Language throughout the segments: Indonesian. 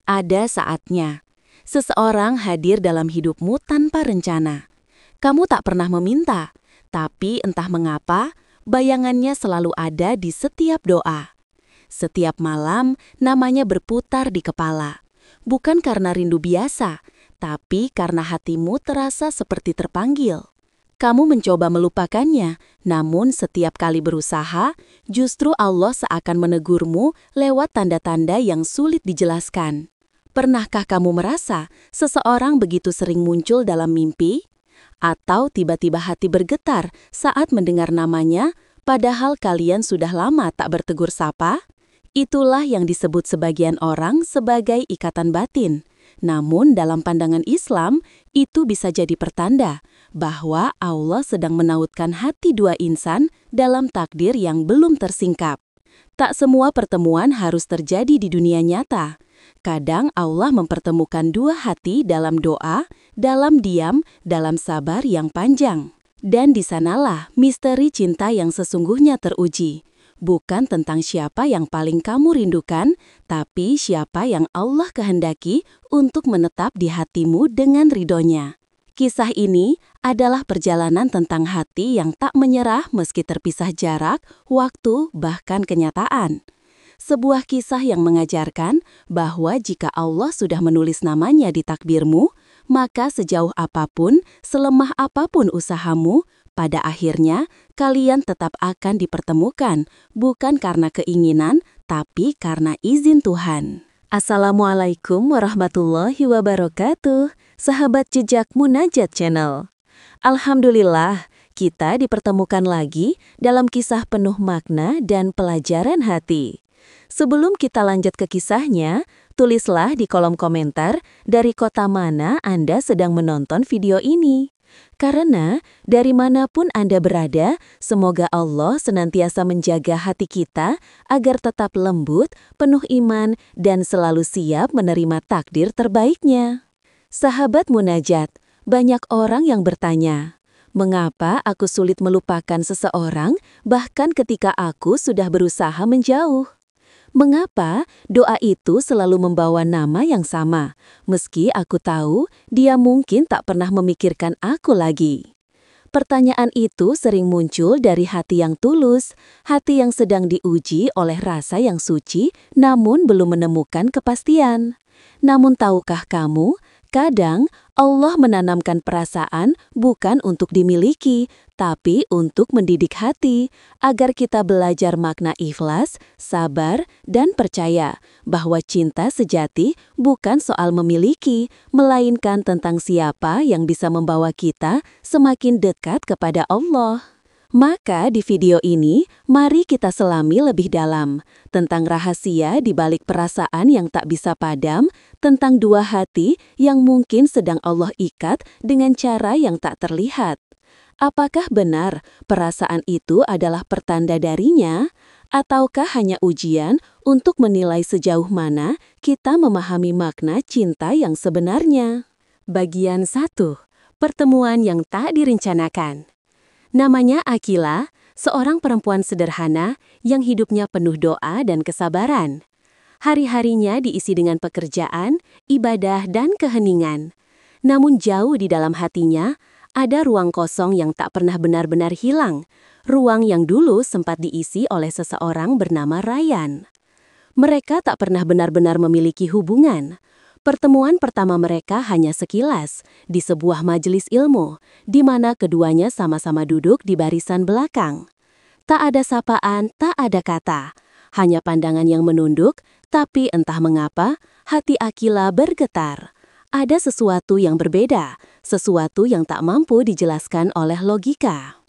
Ada saatnya, seseorang hadir dalam hidupmu tanpa rencana. Kamu tak pernah meminta, tapi entah mengapa, bayangannya selalu ada di setiap doa. Setiap malam, namanya berputar di kepala. Bukan karena rindu biasa, tapi karena hatimu terasa seperti terpanggil. Kamu mencoba melupakannya, namun setiap kali berusaha, justru Allah seakan menegurmu lewat tanda-tanda yang sulit dijelaskan. Pernahkah kamu merasa seseorang begitu sering muncul dalam mimpi? Atau tiba-tiba hati bergetar saat mendengar namanya, padahal kalian sudah lama tak bertegur sapa? Itulah yang disebut sebagian orang sebagai ikatan batin. Namun dalam pandangan Islam, itu bisa jadi pertanda bahwa Allah sedang menautkan hati dua insan dalam takdir yang belum tersingkap. Tak semua pertemuan harus terjadi di dunia nyata. Kadang Allah mempertemukan dua hati dalam doa, dalam diam, dalam sabar yang panjang. Dan di sanalah misteri cinta yang sesungguhnya teruji. Bukan tentang siapa yang paling kamu rindukan, tapi siapa yang Allah kehendaki untuk menetap di hatimu dengan ridhonya. Kisah ini adalah perjalanan tentang hati yang tak menyerah meski terpisah jarak, waktu, bahkan kenyataan. Sebuah kisah yang mengajarkan bahwa jika Allah sudah menulis namanya di takdirmu, maka sejauh apapun, selemah apapun usahamu, pada akhirnya kalian tetap akan dipertemukan, bukan karena keinginan, tapi karena izin Tuhan. Assalamualaikum warahmatullahi wabarakatuh, sahabat jejak Munajat Channel. Alhamdulillah, kita dipertemukan lagi dalam kisah penuh makna dan pelajaran hati. Sebelum kita lanjut ke kisahnya, tulislah di kolom komentar dari kota mana Anda sedang menonton video ini. Karena dari manapun Anda berada, semoga Allah senantiasa menjaga hati kita agar tetap lembut, penuh iman, dan selalu siap menerima takdir terbaiknya. Sahabat Munajat, banyak orang yang bertanya, mengapa aku sulit melupakan seseorang bahkan ketika aku sudah berusaha menjauh? Mengapa doa itu selalu membawa nama yang sama, meski aku tahu dia mungkin tak pernah memikirkan aku lagi? Pertanyaan itu sering muncul dari hati yang tulus, hati yang sedang diuji oleh rasa yang suci, namun belum menemukan kepastian. Namun tahukah kamu, kadang Allah menanamkan perasaan bukan untuk dimiliki, tapi untuk mendidik hati, agar kita belajar makna ikhlas, sabar, dan percaya bahwa cinta sejati bukan soal memiliki, melainkan tentang siapa yang bisa membawa kita semakin dekat kepada Allah. Maka di video ini, mari kita selami lebih dalam tentang rahasia di balik perasaan yang tak bisa padam, tentang dua hati yang mungkin sedang Allah ikat dengan cara yang tak terlihat. Apakah benar perasaan itu adalah pertanda darinya, ataukah hanya ujian untuk menilai sejauh mana kita memahami makna cinta yang sebenarnya? Bagian 1. Pertemuan yang tak direncanakan. Namanya Akila, seorang perempuan sederhana yang hidupnya penuh doa dan kesabaran. Hari-harinya diisi dengan pekerjaan, ibadah, dan keheningan. Namun jauh di dalam hatinya, ada ruang kosong yang tak pernah benar-benar hilang, ruang yang dulu sempat diisi oleh seseorang bernama Rayyan. Mereka tak pernah benar-benar memiliki hubungan. Pertemuan pertama mereka hanya sekilas, di sebuah majelis ilmu, di mana keduanya sama-sama duduk di barisan belakang. Tak ada sapaan, tak ada kata, hanya pandangan yang menunduk, tapi entah mengapa, hati Akila bergetar. Ada sesuatu yang berbeda, sesuatu yang tak mampu dijelaskan oleh logika.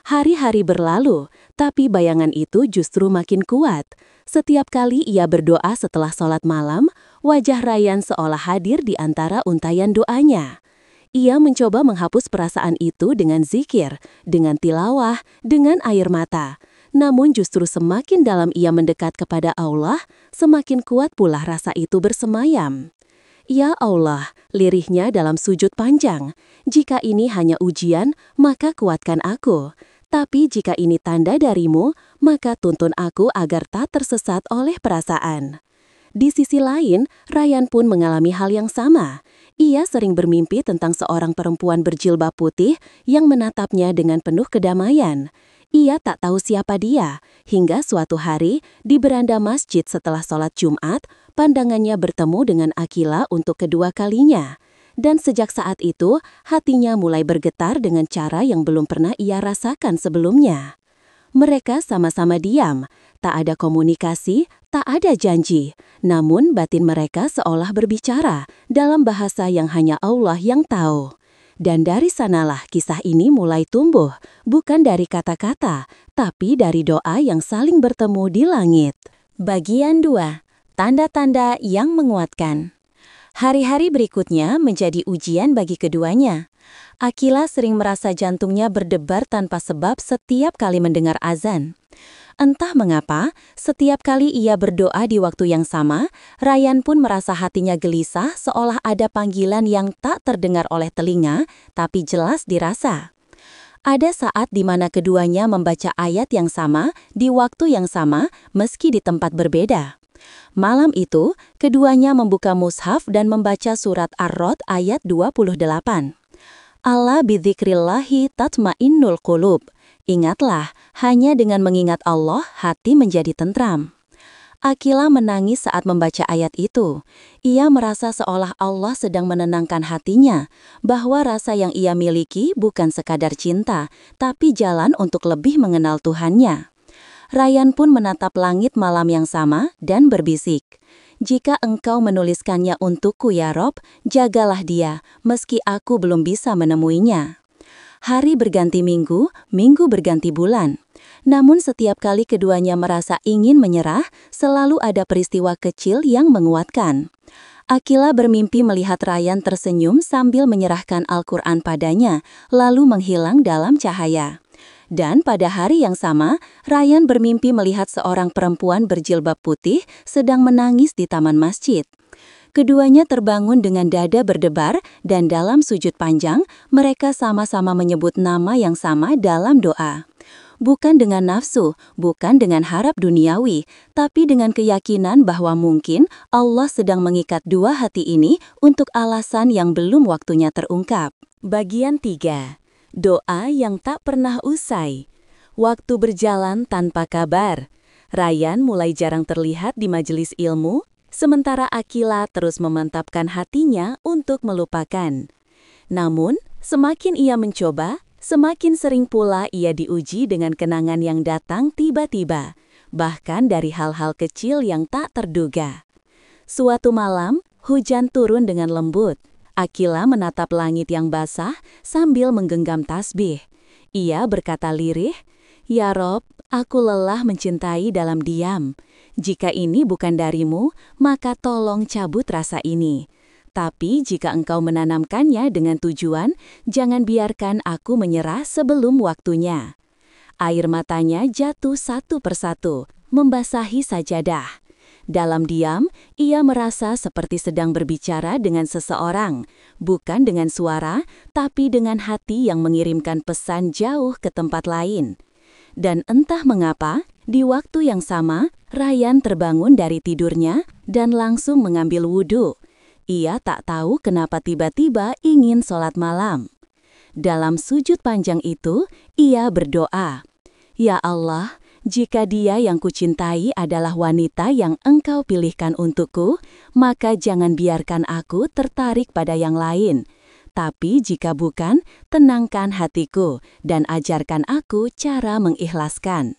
Hari-hari berlalu, tapi bayangan itu justru makin kuat. Setiap kali ia berdoa setelah sholat malam, wajah Rayyan seolah hadir di antara untayan doanya. Ia mencoba menghapus perasaan itu dengan zikir, dengan tilawah, dengan air mata. Namun justru semakin dalam ia mendekat kepada Allah, semakin kuat pula rasa itu bersemayam. Ya Allah, lirihnya dalam sujud panjang. Jika ini hanya ujian, maka kuatkan aku. Tapi jika ini tanda darimu, maka tuntun aku agar tak tersesat oleh perasaan. Di sisi lain, Ryan pun mengalami hal yang sama. Ia sering bermimpi tentang seorang perempuan berjilbab putih yang menatapnya dengan penuh kedamaian. Ia tak tahu siapa dia, hingga suatu hari di beranda masjid setelah sholat Jumat, pandangannya bertemu dengan Akila untuk kedua kalinya. Dan sejak saat itu, hatinya mulai bergetar dengan cara yang belum pernah ia rasakan sebelumnya. Mereka sama-sama diam, tak ada komunikasi, tak ada janji. Namun batin mereka seolah berbicara dalam bahasa yang hanya Allah yang tahu. Dan dari sanalah kisah ini mulai tumbuh, bukan dari kata-kata, tapi dari doa yang saling bertemu di langit. Bagian 2. Tanda-tanda yang menguatkan. Hari-hari berikutnya menjadi ujian bagi keduanya. Akila sering merasa jantungnya berdebar tanpa sebab setiap kali mendengar azan. Entah mengapa, setiap kali ia berdoa di waktu yang sama, Ryan pun merasa hatinya gelisah seolah ada panggilan yang tak terdengar oleh telinga, tapi jelas dirasa. Ada saat di mana keduanya membaca ayat yang sama di waktu yang sama meski di tempat berbeda. Malam itu, keduanya membuka mushaf dan membaca surat Ar-Rod ayat 28. Ala bidzikrillahi tatmainnul qulub. Ingatlah, hanya dengan mengingat Allah, hati menjadi tentram. Akila menangis saat membaca ayat itu. Ia merasa seolah Allah sedang menenangkan hatinya, bahwa rasa yang ia miliki bukan sekadar cinta, tapi jalan untuk lebih mengenal Tuhannya. Ryan pun menatap langit malam yang sama dan berbisik, "Jika engkau menuliskannya untukku ya Rob, jagalah dia, meski aku belum bisa menemuinya." Hari berganti minggu, minggu berganti bulan. Namun setiap kali keduanya merasa ingin menyerah, selalu ada peristiwa kecil yang menguatkan. Akila bermimpi melihat Ryan tersenyum sambil menyerahkan Al-Quran padanya, lalu menghilang dalam cahaya. Dan pada hari yang sama, Ryan bermimpi melihat seorang perempuan berjilbab putih sedang menangis di taman masjid. Keduanya terbangun dengan dada berdebar dan dalam sujud panjang, mereka sama-sama menyebut nama yang sama dalam doa. Bukan dengan nafsu, bukan dengan harap duniawi, tapi dengan keyakinan bahwa mungkin Allah sedang mengikat dua hati ini untuk alasan yang belum waktunya terungkap. Bagian 3. Doa yang tak pernah usai. Waktu berjalan tanpa kabar. Ryan mulai jarang terlihat di majelis ilmu, sementara Akila terus memantapkan hatinya untuk melupakan. Namun, semakin ia mencoba, semakin sering pula ia diuji dengan kenangan yang datang tiba-tiba, bahkan dari hal-hal kecil yang tak terduga. Suatu malam, hujan turun dengan lembut. Akila menatap langit yang basah sambil menggenggam tasbih. Ia berkata lirih, "Ya Rob, aku lelah mencintai dalam diam. Jika ini bukan darimu, maka tolong cabut rasa ini. Tapi jika engkau menanamkannya dengan tujuan, jangan biarkan aku menyerah sebelum waktunya." Air matanya jatuh satu persatu, membasahi sajadah. Dalam diam, ia merasa seperti sedang berbicara dengan seseorang, bukan dengan suara, tapi dengan hati yang mengirimkan pesan jauh ke tempat lain. Dan entah mengapa, di waktu yang sama, Ryan terbangun dari tidurnya dan langsung mengambil wudhu. Ia tak tahu kenapa tiba-tiba ingin sholat malam. Dalam sujud panjang itu, ia berdoa, "Ya Allah, jika dia yang kucintai adalah wanita yang engkau pilihkan untukku, maka jangan biarkan aku tertarik pada yang lain. Tapi jika bukan, tenangkan hatiku dan ajarkan aku cara mengikhlaskan."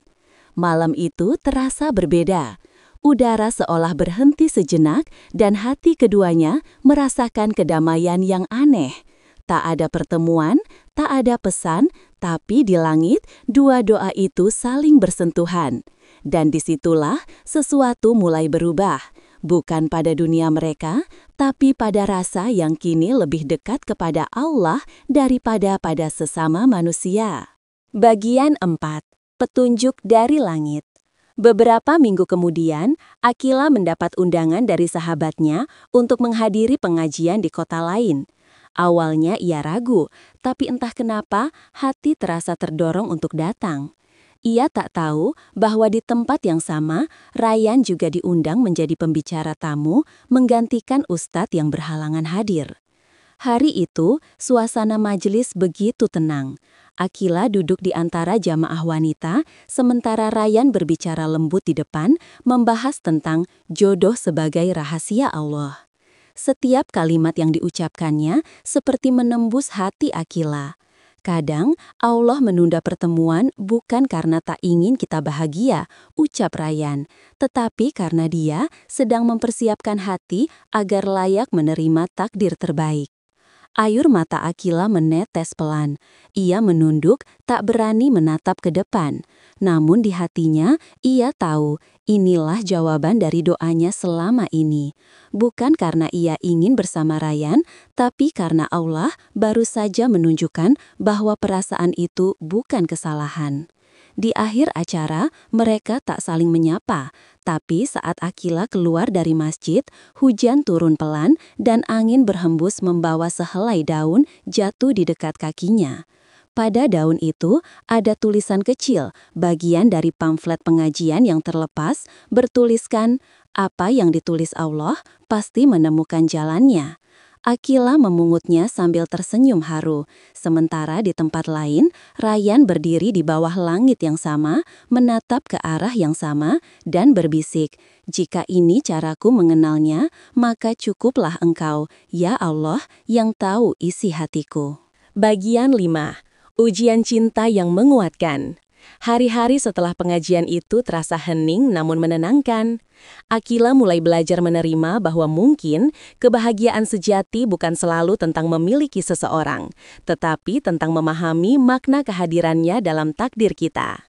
Malam itu terasa berbeda. Udara seolah berhenti sejenak dan hati keduanya merasakan kedamaian yang aneh. Tak ada pertemuan, tak ada pesan, tapi di langit, dua doa itu saling bersentuhan. Dan disitulah sesuatu mulai berubah. Bukan pada dunia mereka, tapi pada rasa yang kini lebih dekat kepada Allah daripada pada sesama manusia. Bagian 4. Petunjuk dari langit. Beberapa minggu kemudian, Akila mendapat undangan dari sahabatnya untuk menghadiri pengajian di kota lain. Awalnya ia ragu, tapi entah kenapa hati terasa terdorong untuk datang. Ia tak tahu bahwa di tempat yang sama, Ryan juga diundang menjadi pembicara tamu menggantikan ustadz yang berhalangan hadir. Hari itu, suasana majelis begitu tenang. Akila duduk di antara jamaah wanita, sementara Ryan berbicara lembut di depan, membahas tentang jodoh sebagai rahasia Allah. Setiap kalimat yang diucapkannya seperti menembus hati Akila. Kadang, Allah menunda pertemuan bukan karena tak ingin kita bahagia, ucap Ryan, tetapi karena dia sedang mempersiapkan hati agar layak menerima takdir terbaik. Air mata Akila menetes pelan. Ia menunduk, tak berani menatap ke depan. Namun di hatinya, ia tahu inilah jawaban dari doanya selama ini. Bukan karena ia ingin bersama Ryan, tapi karena Allah baru saja menunjukkan bahwa perasaan itu bukan kesalahan. Di akhir acara, mereka tak saling menyapa, tapi saat Akila keluar dari masjid, hujan turun pelan dan angin berhembus membawa sehelai daun jatuh di dekat kakinya. Pada daun itu ada tulisan kecil, bagian dari pamflet pengajian yang terlepas, bertuliskan, "Apa yang ditulis Allah pasti menemukan jalannya." Akila memungutnya sambil tersenyum haru. Sementara di tempat lain, Ryan berdiri di bawah langit yang sama, menatap ke arah yang sama, dan berbisik, "Jika ini caraku mengenalnya, maka cukuplah Engkau, ya Allah, yang tahu isi hatiku." Bagian 5. Ujian cinta yang menguatkan. Hari-hari setelah pengajian itu terasa hening namun menenangkan. Akila mulai belajar menerima bahwa mungkin kebahagiaan sejati bukan selalu tentang memiliki seseorang, tetapi tentang memahami makna kehadirannya dalam takdir kita.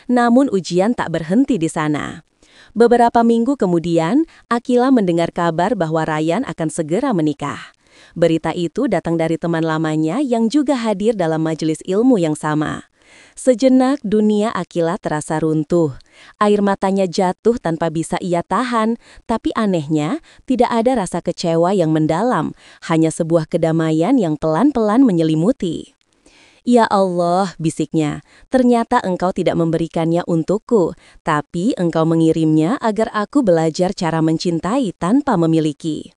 Namun ujian tak berhenti di sana. Beberapa minggu kemudian, Akila mendengar kabar bahwa Ryan akan segera menikah. Berita itu datang dari teman lamanya yang juga hadir dalam majelis ilmu yang sama. Sejenak dunia Akila terasa runtuh. Air matanya jatuh tanpa bisa ia tahan, tapi anehnya tidak ada rasa kecewa yang mendalam, hanya sebuah kedamaian yang pelan-pelan menyelimuti. "Ya Allah," bisiknya, "ternyata Engkau tidak memberikannya untukku, tapi Engkau mengirimnya agar aku belajar cara mencintai tanpa memiliki."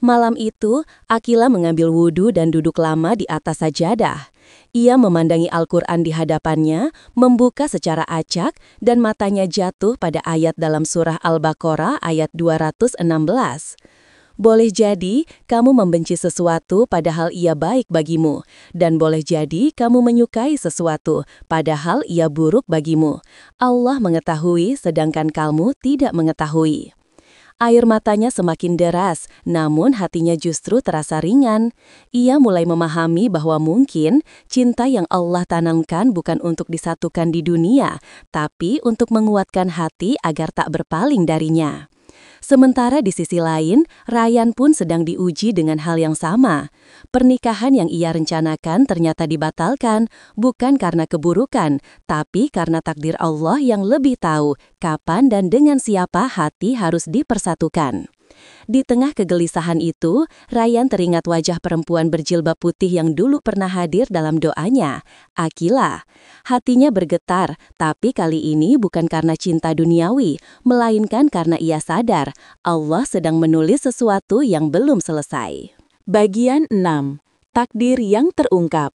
Malam itu, Akila mengambil wudhu dan duduk lama di atas sajadah. Ia memandangi Al-Quran di hadapannya, membuka secara acak, dan matanya jatuh pada ayat dalam surah Al-Baqarah ayat 216. "Boleh jadi kamu membenci sesuatu padahal ia baik bagimu, dan boleh jadi kamu menyukai sesuatu padahal ia buruk bagimu. Allah mengetahui sedangkan kamu tidak mengetahui." Air matanya semakin deras, namun hatinya justru terasa ringan. Ia mulai memahami bahwa mungkin cinta yang Allah tanamkan bukan untuk disatukan di dunia, tapi untuk menguatkan hati agar tak berpaling darinya. Sementara di sisi lain, Ryan pun sedang diuji dengan hal yang sama. Pernikahan yang ia rencanakan ternyata dibatalkan, bukan karena keburukan, tapi karena takdir Allah yang lebih tahu kapan dan dengan siapa hati harus dipersatukan. Di tengah kegelisahan itu, Ryan teringat wajah perempuan berjilbab putih yang dulu pernah hadir dalam doanya, Akila. Hatinya bergetar, tapi kali ini bukan karena cinta duniawi, melainkan karena ia sadar Allah sedang menulis sesuatu yang belum selesai. Bagian 6. Takdir yang terungkap.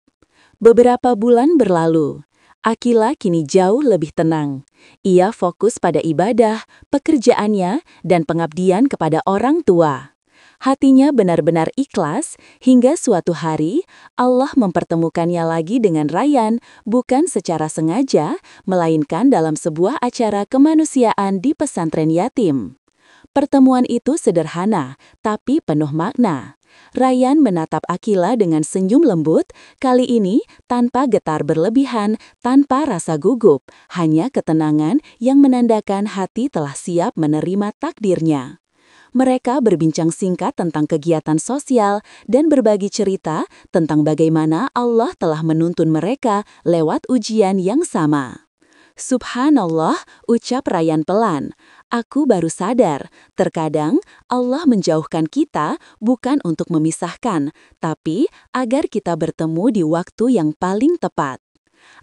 Beberapa bulan berlalu. Akila kini jauh lebih tenang. Ia fokus pada ibadah, pekerjaannya, dan pengabdian kepada orang tua. Hatinya benar-benar ikhlas hingga suatu hari Allah mempertemukannya lagi dengan Ryan, bukan secara sengaja, melainkan dalam sebuah acara kemanusiaan di pesantren yatim. Pertemuan itu sederhana, tapi penuh makna. Ryan menatap Akila dengan senyum lembut, kali ini tanpa getar berlebihan, tanpa rasa gugup, hanya ketenangan yang menandakan hati telah siap menerima takdirnya. Mereka berbincang singkat tentang kegiatan sosial dan berbagi cerita tentang bagaimana Allah telah menuntun mereka lewat ujian yang sama. "Subhanallah," ucap Ryan pelan. "Aku baru sadar, terkadang Allah menjauhkan kita bukan untuk memisahkan, tapi agar kita bertemu di waktu yang paling tepat."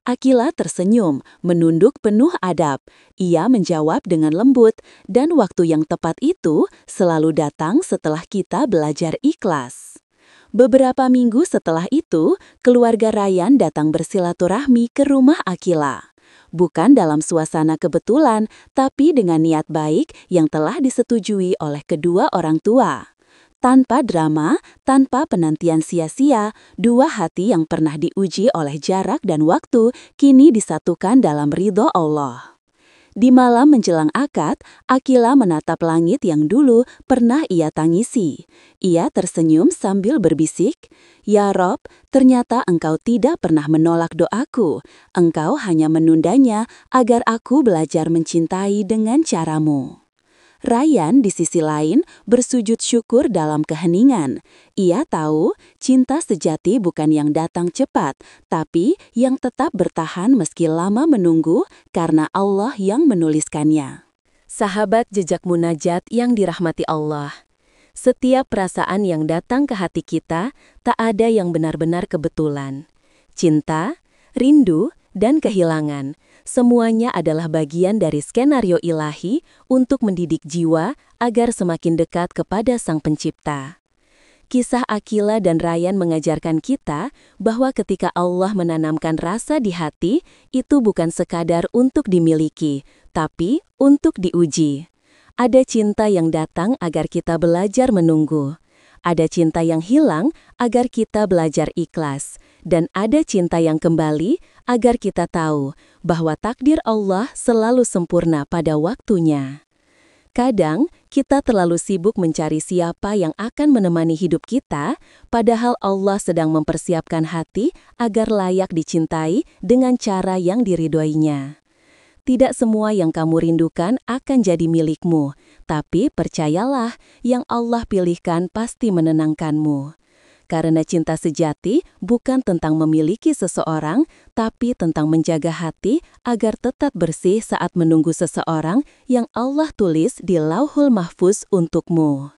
Akila tersenyum, menunduk penuh adab. Ia menjawab dengan lembut, dan waktu yang tepat itu selalu datang setelah kita belajar ikhlas. Beberapa minggu setelah itu, keluarga Ryan datang bersilaturahmi ke rumah Akila. Bukan dalam suasana kebetulan, tapi dengan niat baik yang telah disetujui oleh kedua orang tua. Tanpa drama, tanpa penantian sia-sia, dua hati yang pernah diuji oleh jarak dan waktu kini disatukan dalam ridho Allah. Di malam menjelang akad, Akila menatap langit yang dulu pernah ia tangisi. Ia tersenyum sambil berbisik, "Ya Rob, ternyata engkau tidak pernah menolak doaku. Engkau hanya menundanya agar aku belajar mencintai dengan caramu." Ryan di sisi lain bersujud syukur dalam keheningan. Ia tahu cinta sejati bukan yang datang cepat, tapi yang tetap bertahan meski lama menunggu karena Allah yang menuliskannya. Sahabat jejak munajat yang dirahmati Allah. Setiap perasaan yang datang ke hati kita, tak ada yang benar-benar kebetulan. Cinta, rindu, dan kehilangan, semuanya adalah bagian dari skenario ilahi untuk mendidik jiwa agar semakin dekat kepada Sang Pencipta. Kisah Akila dan Ryan mengajarkan kita bahwa ketika Allah menanamkan rasa di hati, itu bukan sekadar untuk dimiliki, tapi untuk diuji. Ada cinta yang datang agar kita belajar menunggu. Ada cinta yang hilang agar kita belajar ikhlas. Dan ada cinta yang kembali agar kita tahu bahwa takdir Allah selalu sempurna pada waktunya. Kadang, kita terlalu sibuk mencari siapa yang akan menemani hidup kita, padahal Allah sedang mempersiapkan hati agar layak dicintai dengan cara yang diridhoinya. Tidak semua yang kamu rindukan akan jadi milikmu, tapi percayalah, yang Allah pilihkan pasti menenangkanmu. Karena cinta sejati bukan tentang memiliki seseorang, tapi tentang menjaga hati agar tetap bersih saat menunggu seseorang yang Allah tulis di Lauhul Mahfuz untukmu.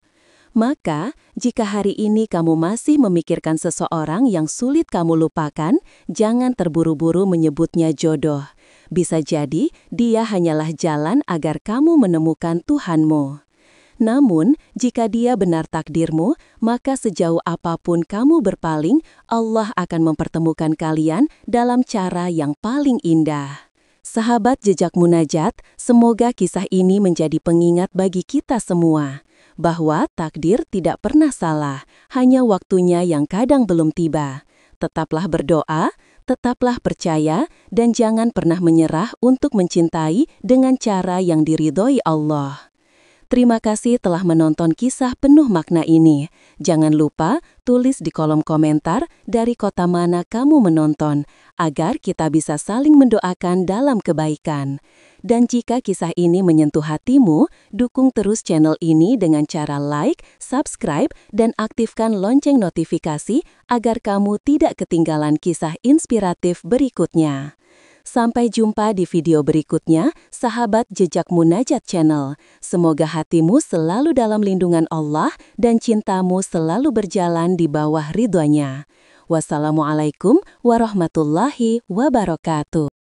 Maka, jika hari ini kamu masih memikirkan seseorang yang sulit kamu lupakan, jangan terburu-buru menyebutnya jodoh. Bisa jadi, dia hanyalah jalan agar kamu menemukan Tuhanmu. Namun, jika dia benar takdirmu, maka sejauh apapun kamu berpaling, Allah akan mempertemukan kalian dalam cara yang paling indah. Sahabat jejak munajat, semoga kisah ini menjadi pengingat bagi kita semua, bahwa takdir tidak pernah salah, hanya waktunya yang kadang belum tiba. Tetaplah berdoa, tetaplah percaya, dan jangan pernah menyerah untuk mencintai dengan cara yang diridhoi Allah. Terima kasih telah menonton kisah penuh makna ini. Jangan lupa tulis di kolom komentar dari kota mana kamu menonton, agar kita bisa saling mendoakan dalam kebaikan. Dan jika kisah ini menyentuh hatimu, dukung terus channel ini dengan cara like, subscribe, dan aktifkan lonceng notifikasi agar kamu tidak ketinggalan kisah inspiratif berikutnya. Sampai jumpa di video berikutnya, sahabat jejak munajat channel. Semoga hatimu selalu dalam lindungan Allah dan cintamu selalu berjalan di bawah ridhonya. Wassalamualaikum warahmatullahi wabarakatuh.